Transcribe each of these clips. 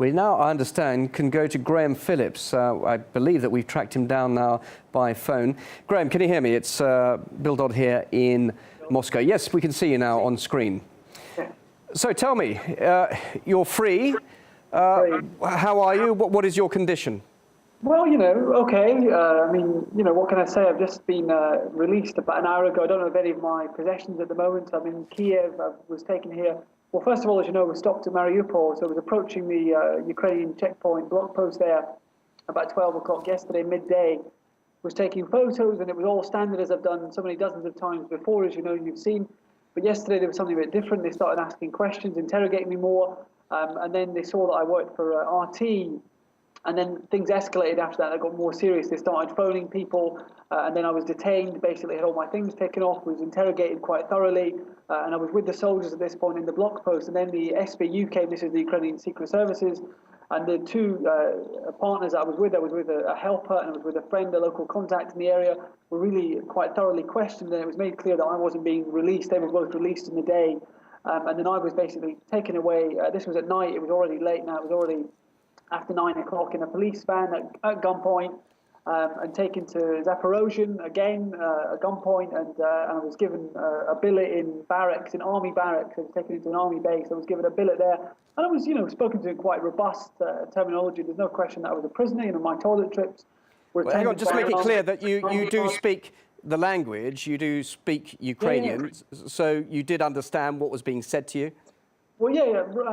We now, I understand, can go to Graham Phillips. I believe that we've tracked him down now by phone. Graham, can you hear me? It's Bill Dodd here in Moscow. Yes, we can see you now on screen. So tell me, you're free. How are you? What is your condition? Well, okay. What can I say? I've just been released about an hour ago. I don't know of any of my possessions at the moment. I'm in Kiev. I was taken here. Well, first of all, as you know, we stopped at Mariupol, so I was approaching the Ukrainian checkpoint block post there about 12 o'clock yesterday, midday. Was taking photos, and it was all standard, as I've done so many dozens of times before, as you know, you've seen. But yesterday there was something a bit different. They started asking questions, interrogating me more, and then they saw that I worked for RT. And then things escalated after that. They got more serious. They started phoning people, and then I was detained. Basically, had all my things taken off. Was interrogated quite thoroughly, and I was with the soldiers at this point in the block post. And then the SBU came. This is the Ukrainian Secret Services, and the two partners I was with a helper, and I was with a friend, a local contact in the area. Were really quite thoroughly questioned, and it was made clear that I wasn't being released. They were both released in the day, and then I was basically taken away. This was at night. It was already late now. It was already after 9 o'clock in a police van at gunpoint, and taken to Zaporozhye again at gunpoint, and I was given a billet in barracks, in army barracks. I was taken into an army base. I was given a billet there, and I was, spoken to in quite robust terminology. There's no question that I was a prisoner. My toilet trips were. Well, hang on, just make it clear that you do speak the language. You do speak Ukrainian, so you did understand what was being said to you. Well,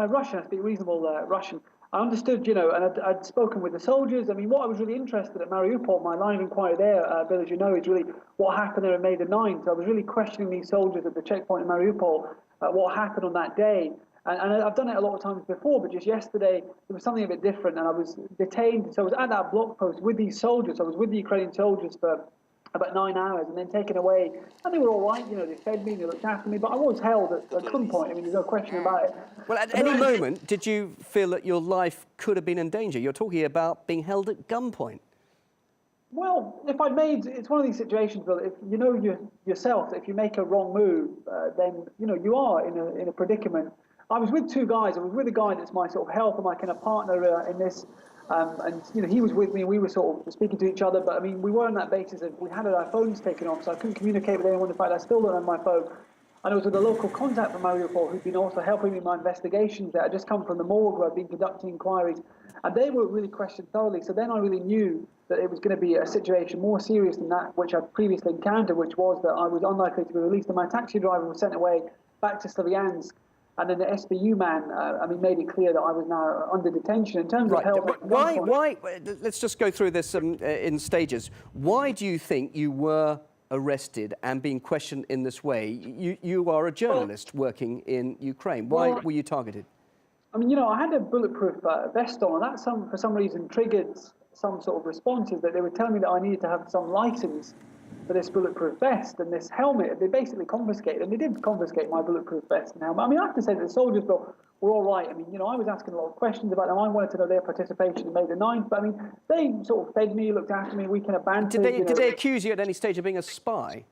Russian. I speak reasonable Russian. I understood, and I'd spoken with the soldiers. I mean, what I was really interested at Mariupol, my line of inquiry there, Bill, as you know, is really what happened there on May the 9th. So I was really questioning these soldiers at the checkpoint in Mariupol, what happened on that day. And I've done it a lot of times before, but just yesterday, there was something a bit different, and I was detained. So I was at that block post with these soldiers. I was with the Ukrainian soldiers for about 9 hours, and then taken away, and they were all right, they fed me, they looked after me, but I was held at gunpoint. I mean, there's no question about it. Well, at any moment, did you feel that your life could have been in danger? You're talking about being held at gunpoint. Well, it's one of these situations, Bill, if you know yourself, if you make a wrong move, then, you are in a predicament. I was with two guys. I was with a guy that's my sort of helper, my kind of partner in this. And he was with me, and we were sort of speaking to each other, but I mean, we were on that basis of we had our phones taken off, so I couldn't communicate with anyone. In fact, I still don't have my phone. And I was with a local contact from Mariupol who'd been also helping me in my investigations there. I just come from the morgue where I've been conducting inquiries, and they were really questioned thoroughly. So then I really knew that it was going to be a situation more serious than that which I'd previously encountered, which was that I was unlikely to be released, and my taxi driver was sent away back to Slavyansk. And then the SBU man, made it clear that I was now under detention in terms of health. Why? Let's just go through this in stages. Why do you think you were arrested and being questioned in this way? You are a journalist working in Ukraine. Why were you targeted? I mean, I had a bulletproof vest on, and that for some reason triggered some sort of responses that they were telling me that I needed to have some license for this bulletproof vest and this helmet. They basically confiscated, and they did confiscate my bulletproof vest and helmet. I mean, I have to say that the soldiers were all right. I mean, I was asking a lot of questions about them. I wanted to know their participation in May the 9th, but I mean, they sort of fed me, looked after me, we kind of bantered. Did they accuse you at any stage of being a spy?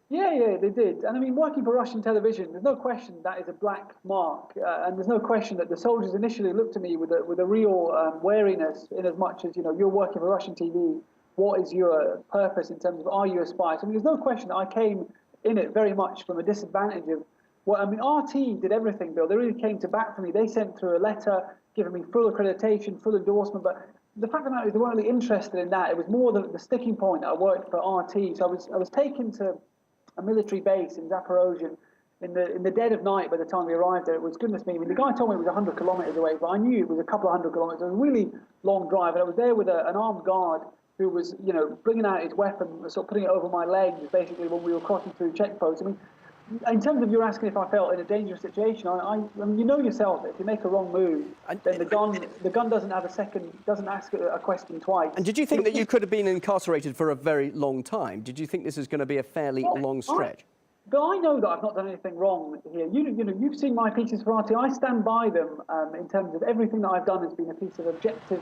Yeah, they did. And I mean, working for Russian television, there's no question that is a black mark, and there's no question that the soldiers initially looked at me with a real wariness, in as much as, you're working for Russian TV. What is your purpose in terms of, are you a spy? So, I mean, there's no question that I came in it very much from a disadvantage of, RT did everything, Bill. They really came to bat for me. They sent through a letter giving me full accreditation, full endorsement, but the fact of the matter is they weren't really interested in that. It was more the sticking point that I worked for RT. So I was taken to a military base in Zaporozhye in the dead of night. By the time we arrived there, it was, goodness me, I mean, the guy told me it was 100 kilometers away, but I knew it was a couple of 100 kilometers. It was a really long drive, and I was there with an armed guard who was, bringing out his weapon, sort of putting it over my legs, basically, when we were crossing through checkpoints. I mean, in terms of you asking if I felt in a dangerous situation, I mean, you know yourself that if you make a wrong move, then the gun doesn't ask a question twice. And did you think that you could have been incarcerated for a very long time? Did you think this is going to be a fairly long stretch? But I know that I've not done anything wrong here. You've seen my pieces for RT. I stand by them in terms of everything that I've done has been a piece of objective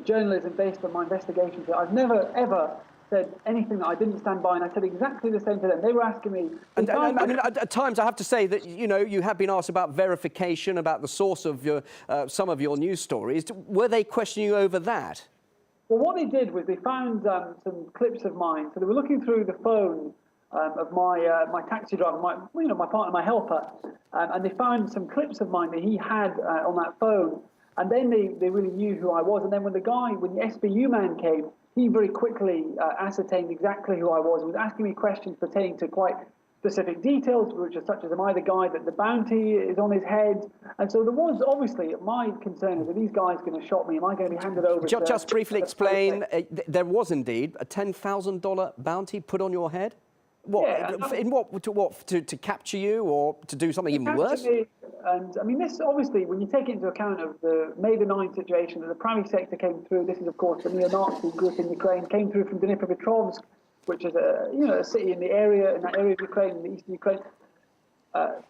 journalism based on my investigations. I've never, ever said anything that I didn't stand by, and I said exactly the same to them. They were asking me... And I mean, at times I have to say that, you know, you have been asked about verification, about the source of your, some of your news stories. Were they questioning you over that? Well, what they did was they found some clips of mine. So they were looking through the phone of my taxi driver, my partner, my helper, and they found some clips of mine that he had on that phone. And then they really knew who I was. And then when the SBU man came, he very quickly ascertained exactly who I was. He was asking me questions pertaining to quite specific details, which are such as, am I the guy that the bounty is on his head? And so there was, obviously, my concern is, are these guys going to shot me? Am I going to be handed over to... Just briefly explain, there was indeed a $10,000 bounty put on your head? What, yeah, in what, to capture you or to do something even worse? And I mean, this obviously, when you take into account of the May the 9th situation, that the primary sector came through, this is of course the neo-Nazi group in Ukraine, came through from Dnipropetrovsk, which is a city in that area of Ukraine, in the eastern Ukraine. Are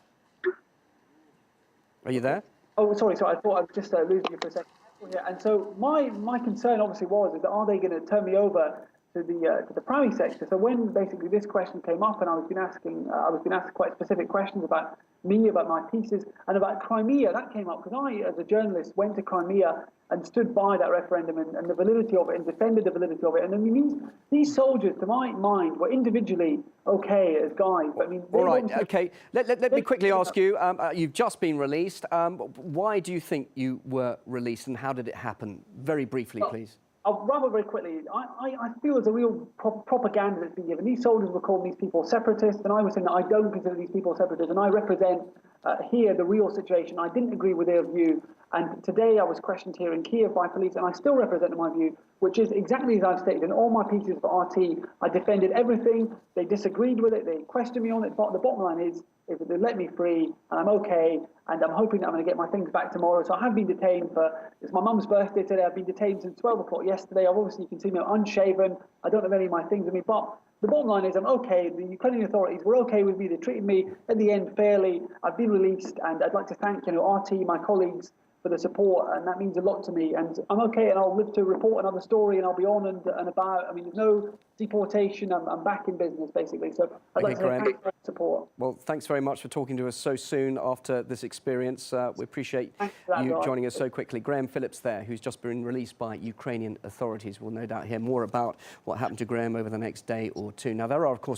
you there? Oh, sorry, I thought I'd just losing you for a second. Yeah, and so my concern obviously was that are they going to turn me over to the primary sector? So when basically this question came up, and I was being asked quite specific questions about me, about my pieces, and about Crimea, that came up because I, as a journalist, went to Crimea and stood by that referendum and the validity of it and defended the validity of it. And I mean, these soldiers, to my mind, were individually okay as guys. But I mean, all right, okay. Let me quickly ask you. You've just been released. Why do you think you were released, and how did it happen? Very briefly, please. I'll rather very quickly. I feel there's a real propaganda that's been given. These soldiers were calling these people separatists, and I was saying that I don't consider these people separatists, and I represent here the real situation. I didn't agree with their view, and today I was questioned here in Kiev by police, and I still represent my view, which is exactly as I've stated in all my pieces for RT. I defended everything. They disagreed with it. They questioned me on it. But the bottom line is that they let me free, and I'm okay, and I'm hoping that I'm going to get my things back tomorrow. So I have been detained it's my mum's birthday today. I've been detained since 12 o'clock yesterday. Obviously, you can see me unshaven. I don't have any of my things with me, but the bottom line is I'm okay. The Ukrainian authorities were okay with me. They treated me at the end fairly. I've been released, and I'd like to thank RT, my colleagues, for the support, and that means a lot to me. And I'm okay, and I'll live to report another story, and I'll be on and about. I mean, there's no deportation. I'm back in business, basically. So I'd like to say thanks for the support. Well, thanks very much for talking to us so soon after this experience. We appreciate you joining us so quickly. Graham Phillips there, who's just been released by Ukrainian authorities. We'll no doubt hear more about what happened to Graham over the next day or two. Now, there are, of course,